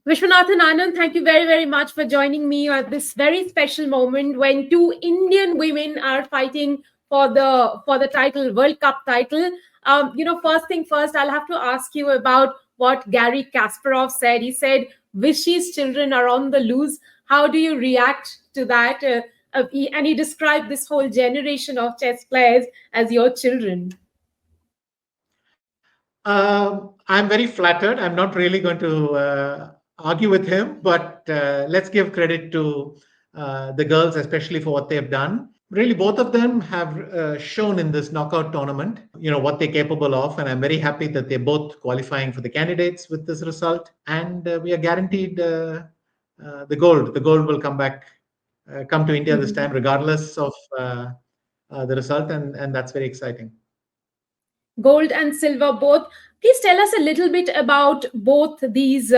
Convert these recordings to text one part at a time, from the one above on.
Vishwanathan Anand, thank you very, very much for joining me at this very special moment when two Indian women are fighting for the title, World Cup title. First thing first, I'll have to ask you about what Gary Kasparov said. He said, Vishy's children are on the loose. How do you react to that? And he described this whole generation of chess players as your children. I'm very flattered. I'm not really going to argue with him, but let's give credit to the girls, especially for what they've done. Really, both of them have shown in this knockout tournament, what they're capable of, and I'm very happy that they're both qualifying for the candidates with this result, and we are guaranteed the gold. The gold will come to India this time, regardless of the result, and that's very exciting. Gold and silver both. Please tell us a little bit about both these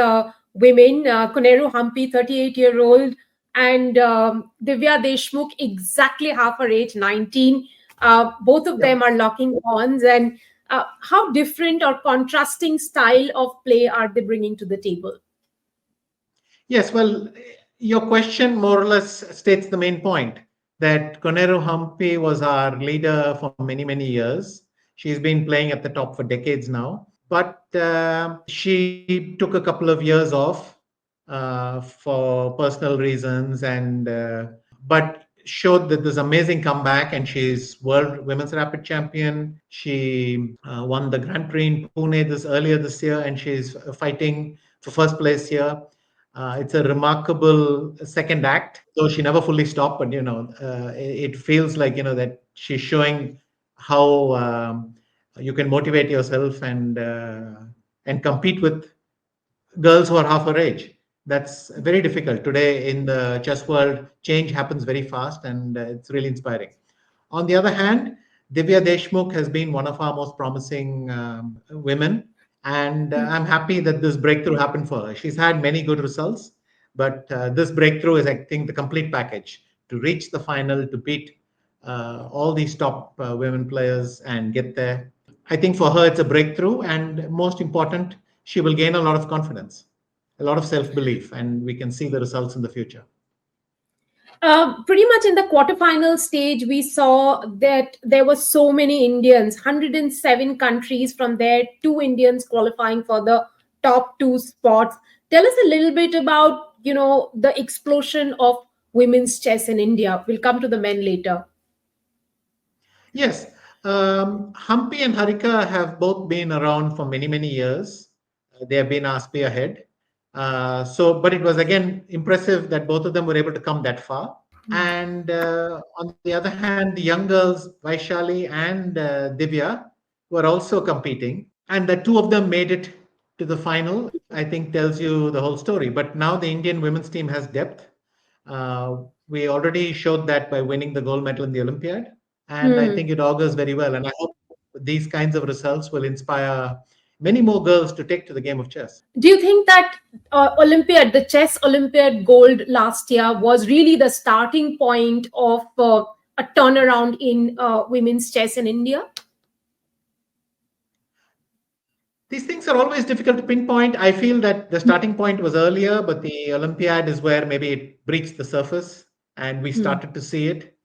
women, Koneru Humpy, 38-year-old, and Divya Deshmukh, exactly half her age, 19. Both of them are locking horns. And how different or contrasting style of play are they bringing to the table? Yes, well, your question more or less states the main point that Koneru Humpy was our leader for many, many years. She's been playing at the top for decades now, but she took a couple of years off for personal reasons, and but showed that this amazing comeback, and she's world women's rapid champion. She won the Grand Prix in Pune earlier this year, and she's fighting for first place here. It's a remarkable second act, though she never fully stopped. But it feels like that she's showing how you can motivate yourself and compete with girls who are half her age. That's very difficult today in the chess world. Change happens very fast, and it's really inspiring. On the other hand, Divya Deshmukh has been one of our most promising women. And I'm happy that this breakthrough happened for her. She's had many good results, but this breakthrough is, I think, the complete package to reach the final, to beat all these top women players and get there. I think for her, it's a breakthrough. And most important, she will gain a lot of confidence, a lot of self-belief, and we can see the results in the future. Pretty much in the quarterfinal stage, we saw that there were so many Indians, 107 countries from there, two Indians qualifying for the top two spots. Tell us a little bit about, the explosion of women's chess in India. We'll come to the men later. Yes. Humpy and Harika have both been around for many, many years. They have been our spearhead. But it was again impressive that both of them were able to come that far. And on the other hand, the young girls, Vaishali and Divya, were also competing. And the two of them made it to the final, I think tells you the whole story. But now the Indian women's team has depth. We already showed that by winning the gold medal in the Olympiad. And I think it augurs very well. And I hope these kinds of results will inspire many more girls to take to the game of chess. Do you think that the chess Olympiad gold last year was really the starting point of a turnaround in women's chess in India? These things are always difficult to pinpoint. I feel that the starting point was earlier, but the Olympiad is where maybe it breached the surface and we started to see it,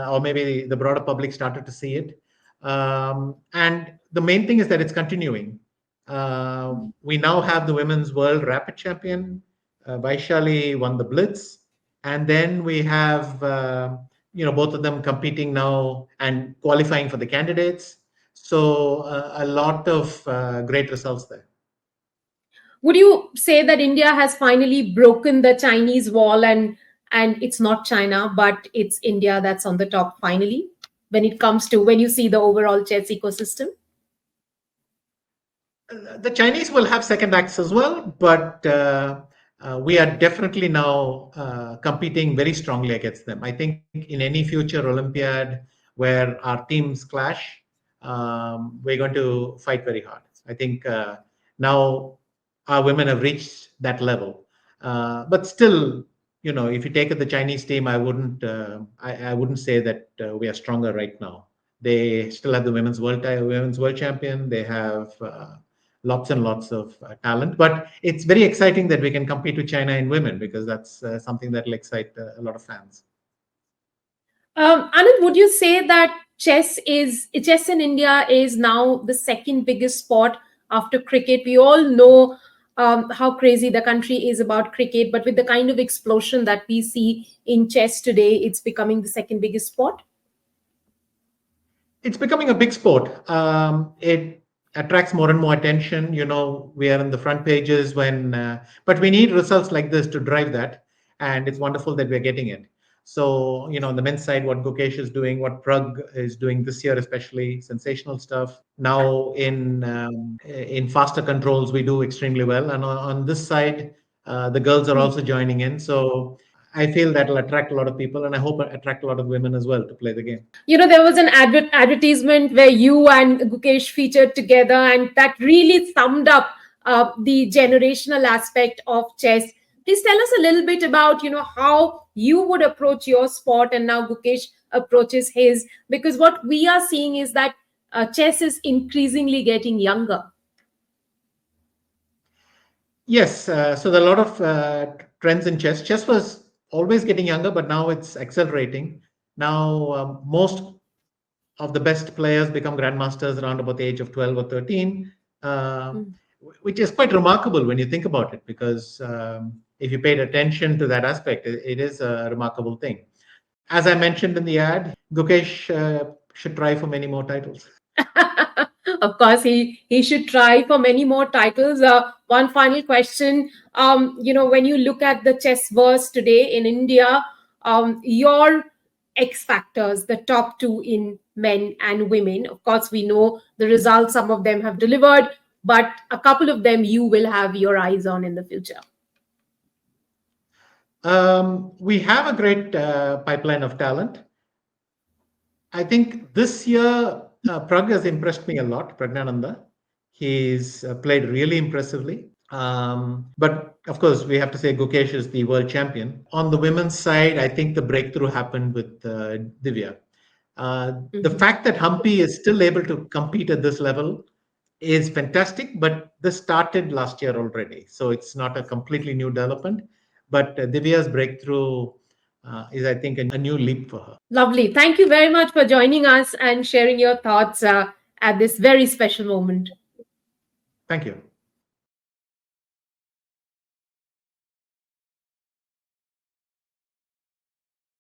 or maybe the broader public started to see it. And the main thing is that it's continuing. We now have the women's world rapid champion. Vaishali won the Blitz. And then we have, both of them competing now and qualifying for the candidates. So a lot of great results there. Would you say that India has finally broken the Chinese wall and it's not China, but it's India that's on the top finally when you see the overall chess ecosystem? The Chinese will have second acts as well, but we are definitely now competing very strongly against them. I think in any future Olympiad where our teams clash, we're going to fight very hard. I think now our women have reached that level. But still, if you take the Chinese team, I wouldn't say that we are stronger right now. They still have the women's world champion. They have lots and lots of talent. But it's very exciting that we can compete with China in women, because that's something that will excite a lot of fans. Anand, would you say that chess in India is now the second biggest sport after cricket? We all know how crazy the country is about cricket, but with the kind of explosion that we see in chess today, it's becoming the second biggest sport. It's becoming a big sport. It attracts more and more attention. We are in the front pages but we need results like this to drive that. And it's wonderful that we're getting it. So, on the men's side, what Gukesh is doing, what Prag is doing this year, especially sensational stuff. Now in faster controls, we do extremely well. And on this side, the girls are also joining in. So I feel that'll attract a lot of people, and I hope attract a lot of women as well to play the game. There was an advertisement where you and Gukesh featured together, and that really summed up the generational aspect of chess. Please tell us a little bit about, how you would approach your sport and now Gukesh approaches his, because what we are seeing is that chess is increasingly getting younger. Yes, so there are a lot of trends in chess. Chess was always getting younger, but now it's accelerating. Now, most of the best players become grandmasters around about the age of 12 or 13, which is quite remarkable when you think about it, because if you paid attention to that aspect, it is a remarkable thing. As I mentioned in the ad, Gukesh should try for many more titles. Of course, he should try for many more titles. One final question. When you look at the chess verse today in India, your X factors, the top two in men and women. Of course, we know the results some of them have delivered, but a couple of them you will have your eyes on in the future. We have a great pipeline of talent. I think this year, Prag has impressed me a lot, Pragnananda. He's played really impressively. But of course, we have to say Gukesh is the world champion. On the women's side, I think the breakthrough happened with Divya. The fact that Humpy is still able to compete at this level is fantastic, but this started last year already. So it's not a completely new development. But Divya's breakthrough is, I think, a new leap for her. Lovely. Thank you very much for joining us and sharing your thoughts at this very special moment. Thank you.